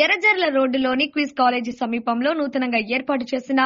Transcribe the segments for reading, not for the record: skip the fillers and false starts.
ఎర్రజర్ల రోడ్డులోని quiz college సమీపంలో నూతనంగా ఏర్పాటు చేసిన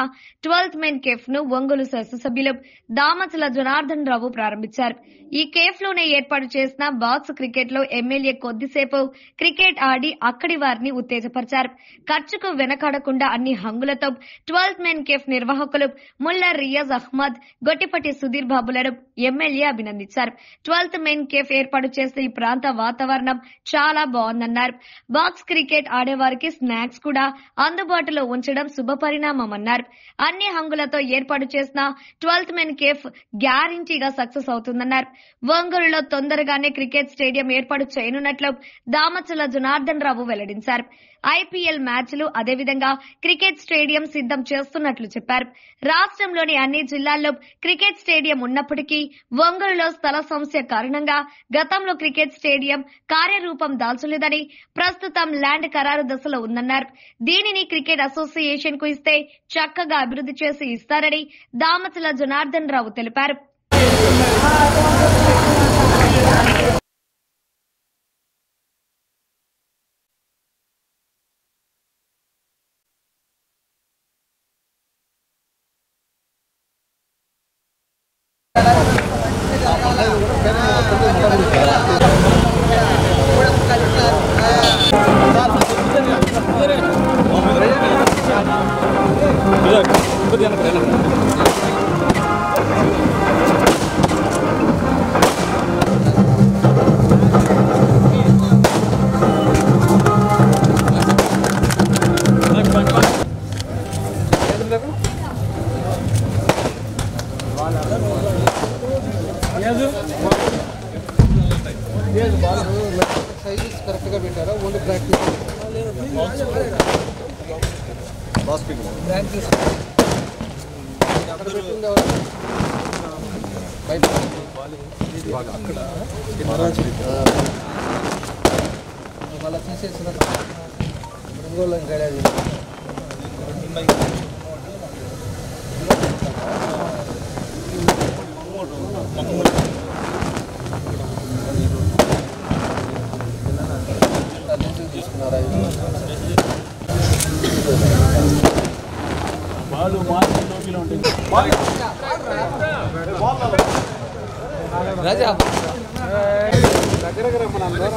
12th మెన్ కేఫ్ ను ఒంగోలు శాసనసభ్యులు దామచల జనార్దన్ రావు ప్రారంభించారు. ఈ కేఫ్ లోనే ఏర్పాటు చేసిన బాక్స్ క్రికెట్ లో ఎమ్మెల్యే కొద్దిసేపు క్రికెట్ ఆడి అక్కడి వారిని ఉత్తేజపరిచారు. ఖర్చుకు వెనకాడకుండా అన్ని హంగులతో 12th మెన్ కేఫ్ నిర్వాహకులు ముల్లా రియాజ్ అహ్మద్, గొట్టిపట్టి సుధీర్ బాబులను ఎమ్మెల్యే అభినందించారు. 12th మెన్ కేఫ్ ఏర్పాటు చేసిన ఈ ప్రాంత వాతావరణం చాలా బాగుందన్నారు. బాక్స్ క్రికెట్ ఆడేవారికి స్నాక్స్ కూడా అందుబాటులో ఉంచడం శుభపరిణామమన్నారు. అన్ని హంగులతో ఏర్పాటు చేసిన 12th మెన్ కేఫ్ గ్యారంటీగా సక్సెస్ అవుతుందన్నారు. ఒంగోలులో తొందరగానే క్రికెట్ స్టేడియం ఏర్పాటు చేయనున్నట్లు దామచల జనార్దన్ రావు వెల్లడించారు. ఐపీఎల్ మ్యాచ్లు అదేవిధంగా క్రికెట్ స్టేడియం సిద్ధం చేస్తున్నట్లు చెప్పారు. రాష్ట్రంలోని అన్ని జిల్లాల్లో క్రికెట్ స్టేడియం ఉన్నప్పటికీ ఒంగోలులో స్థల సమస్య కారణంగా గతంలో క్రికెట్ స్టేడియం కార్యరూపం దాల్చలేదని, ప్రస్తుతం ల్యాండ్ ఖరారు దశలో ఉందన్నారు. దీనిని క్రికెట్ అసోసియేషన్ కు ఇస్తే చక్కగా అభివృద్ధి చేసి ఇస్తారని దామచల జనార్దన్ రావు తెలిపారు. సైజెస్ కరెక్ట్గా పెట్టారా? ఓన్లీ ప్రాక్టీస్ అక్కడ పెట్టింది బయట వాళ్ళ తీసేసిన ఒంగోలు గడేది తీసుకున్నారా? రాజా దగ్గర మన అందరం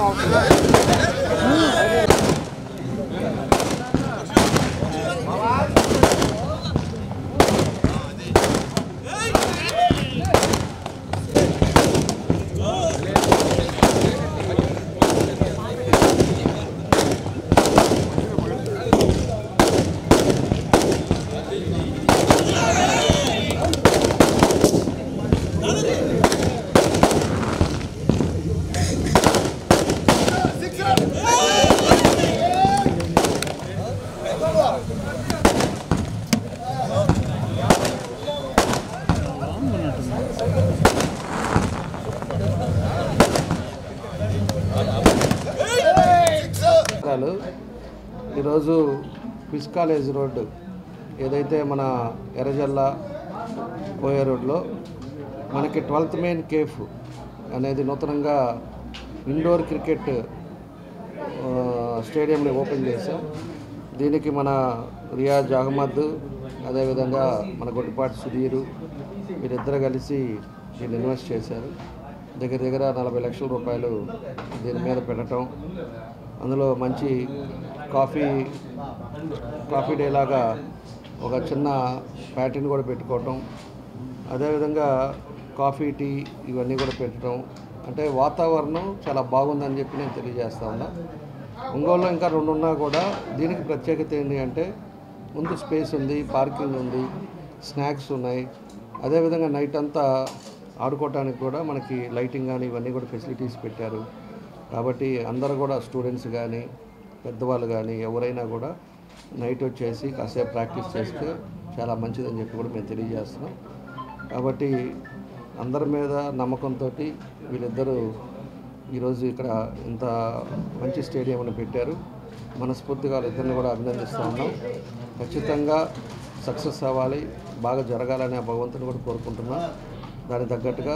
ఈరోజు క్విజ్ కాలేజ్ రోడ్డు ఏదైతే మన ఎర్రజల్ల పోయే రోడ్లో మనకి 12th మెన్ కేఫ్ అనేది నూతనంగా ఇండోర్ క్రికెట్ స్టేడియంని ఓపెన్ చేశాం. దీనికి మన రియాజ్ అహ్మద్ అదేవిధంగా మన గొట్టిపాటి సుధీరు వీరిద్దరు కలిసి దీన్ని ఇన్వెస్ట్ చేశారు. దగ్గర 40 లక్షల రూపాయలు దీని మీద పెట్టడం, అందులో మంచి కాఫీ డే లాగా ఒక చిన్న ప్యాటర్న్ కూడా పెట్టుకోవటం, అదేవిధంగా కాఫీ టీ ఇవన్నీ కూడా పెట్టడం, అంటే వాతావరణం చాలా బాగుందని చెప్పి నేను తెలియజేస్తా ఉన్నా. ఒంగోలులో ఇంకా 2 ఉన్నా కూడా దీనికి ప్రత్యేకత ఏంటి అంటే ముందు స్పేస్ ఉంది, పార్కింగ్ ఉంది, స్నాక్స్ ఉన్నాయి, అదేవిధంగా నైట్ అంతా ఆడుకోవటానికి కూడా మనకి లైటింగ్ కానీ ఇవన్నీ కూడా ఫెసిలిటీస్ పెట్టారు. కాబట్టి అందరూ కూడా స్టూడెంట్స్ కానీ పెద్దవాళ్ళు కానీ ఎవరైనా కూడా నైట్ వచ్చేసి కాసేపు ప్రాక్టీస్ చేస్తే చాలా మంచిదని చెప్పి కూడా మేము తెలియజేస్తున్నాం. కాబట్టి అందరి మీద నమ్మకంతో వీళ్ళిద్దరూ ఈరోజు ఇక్కడ ఇంత మంచి స్టేడియంని పెట్టారు. మనస్ఫూర్తిగా వాళ్ళిద్దరిని కూడా అభినందిస్తూ ఉన్నాం. ఖచ్చితంగా సక్సెస్ అవ్వాలి, బాగా జరగాలని ఆ భగవంతుని కూడా కోరుకుంటున్నాం. దానికి తగ్గట్టుగా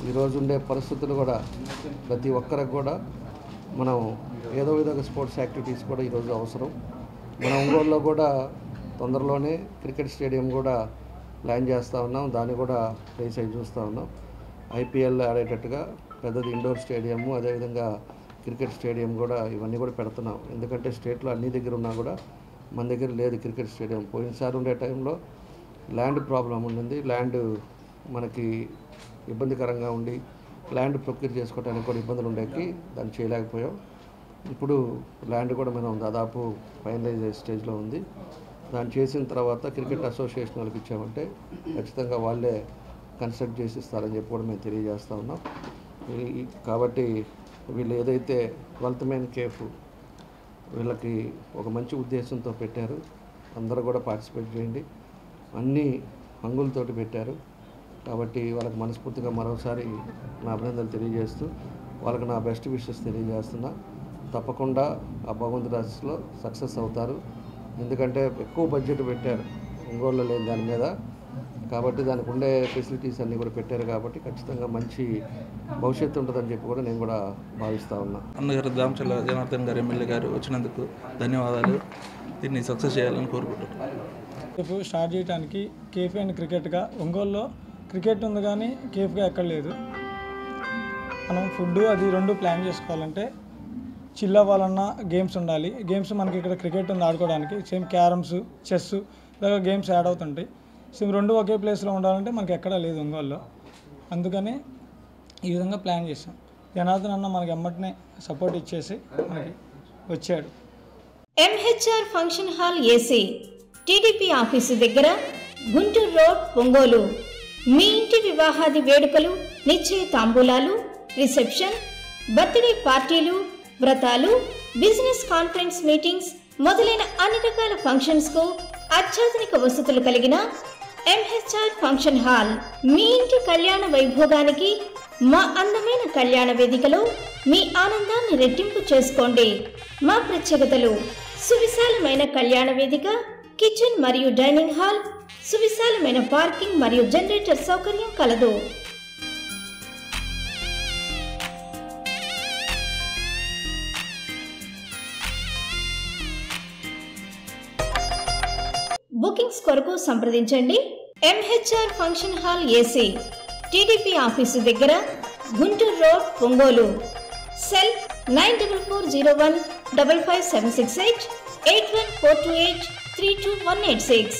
ఈరోజు ఉండే పరిస్థితులు కూడా ప్రతి ఒక్కరికి కూడా మనం ఏదో విధంగా స్పోర్ట్స్ యాక్టివిటీస్ కూడా ఈరోజు అవసరం. మన ఒంగోలులో కూడా తొందరలోనే క్రికెట్ స్టేడియం కూడా ప్లాన్ చేస్తూ ఉన్నాం. దాన్ని కూడా ప్లేస్ అయి చూస్తూ ఉన్నాం. ఐపీఎల్ ఆడేటట్టుగా పెద్దది ఇండోర్ స్టేడియము, అదేవిధంగా క్రికెట్ స్టేడియం కూడా ఇవన్నీ కూడా పెడుతున్నాం. ఎందుకంటే స్టేట్లో అన్ని దగ్గర ఉన్నా కూడా మన దగ్గర లేదు క్రికెట్ స్టేడియం. పోయినసారి ఉండే టైంలో ల్యాండ్ ప్రాబ్లం ఉండింది. ల్యాండ్ మనకి ఇబ్బందికరంగా ఉండి ల్యాండ్ ప్రొక్యూర్ చేసుకోవడానికి కూడా ఇబ్బందులు ఉండేకి దాన్ని చేయలేకపోయాం. ఇప్పుడు ల్యాండ్ కూడా మనం దాదాపు ఫైనలైజ్ అయ్యే స్టేజ్లో ఉంది. దాన్ని చేసిన తర్వాత క్రికెట్ అసోసియేషన్ వాళ్ళకి ఇచ్చామంటే ఖచ్చితంగా వాళ్ళే కన్స్ట్రక్ట్ చేసి ఇస్తారని చెప్పి కూడా మేము తెలియజేస్తూ ఉన్నాం. కాబట్టి వీళ్ళు ఏదైతే 12th మెన్ కేఫ్ వీళ్ళకి ఒక మంచి ఉద్దేశంతో పెట్టారు. అందరూ కూడా పార్టిసిపేట్ చేయండి. అన్ని హంగులతోటి పెట్టారు. కాబట్టి వాళ్ళకి మనస్ఫూర్తిగా మరోసారి నా అభినందనలు తెలియజేస్తూ వాళ్ళకి నా బెస్ట్ విషెస్ తెలియజేస్తున్నా. తప్పకుండా ఆ భగవంతుడి ఆశీస్సులో సక్సెస్ అవుతారు. ఎందుకంటే ఎక్కువ బడ్జెట్ పెట్టారు ఒంగోలులో లేని దాని మీద. కాబట్టి దానికి ఉండే ఫెసిలిటీస్ అన్నీ కూడా పెట్టారు. కాబట్టి ఖచ్చితంగా మంచి భవిష్యత్తు ఉంటుందని చెప్పి కూడా నేను కూడా భావిస్తూ ఉన్నా. అన్నగారు దామచర్ల జనార్దన్ గారు ఎమ్మెల్యే గారు వచ్చినందుకు ధన్యవాదాలు. దీన్ని సక్సెస్ చేయాలని కోరుకుంటున్నాను. కేఫ్ స్టార్ట్ చేయడానికి కేఫ్ అండ్ క్రికెట్గా ఒంగోలులో క్రికెట్ ఉంది కానీ కేఫ్గా ఎక్కడ లేదు. మనం ఫుడ్ అది రెండు ప్లాన్ చేసుకోవాలంటే చిల్ అవ్వాలన్నా గేమ్స్ ఉండాలి. గేమ్స్ మనకి ఇక్కడ క్రికెట్ ఉంది ఆడుకోవడానికి, సేమ్ క్యారమ్స్, చెస్ ఇలాగ గేమ్స్ యాడ్ అవుతుంటాయి. సేమ్ రెండు ఒకే ప్లేస్లో ఉండాలంటే మనకి ఎక్కడా లేదు ఒంగోలులో. అందుకని ఈ విధంగా ప్లాన్ చేసాం. జనార్దన్ అన్న మనకి ఎమ్మటినే సపోర్ట్ ఇచ్చేసి మనకి వచ్చాడు. MHR function hall AC, TDP office దగ్గర, గుంటూరు రోడ్, ఒంగోలు. మీ ఇంటి వివాహాది వేడుకలు, నిశ్చయ తాంబూలాలు, రిసెప్షన్, బర్త్డే పార్టీలు, వ్రతాలు, బిజినెస్ కాన్ఫరెన్స్ మీటింగ్స్ మొదలైన అన్ని రకాల ఫంక్షన్స్కు అత్యాధునిక వసతులు కలిగిన MHR ఫంక్షన్ హాల్ మీ ఇంటి కళ్యాణ వైభోగానికి మా అందమైన కళ్యాణ వేదికలో మీ ఆనందాన్ని రెట్టింపు చేసుకోండి. మా ప్రత్యేకతలు: సువిశాలమైన కళ్యాణ వేదిక, కిచెన్ మరియు డైనింగ్ హాల్, సువిశాలమైన పార్కింగ్ మరియు జనరేటర్ సౌకర్యం కలదు. బుకింగ్స్ కొరకు సంప్రదించండి. MHR function hall AC, TDP office దగ్గర, గుంటూరు రోడ్, ఒంగోలు. సెల్ 9440155768 81428 32186.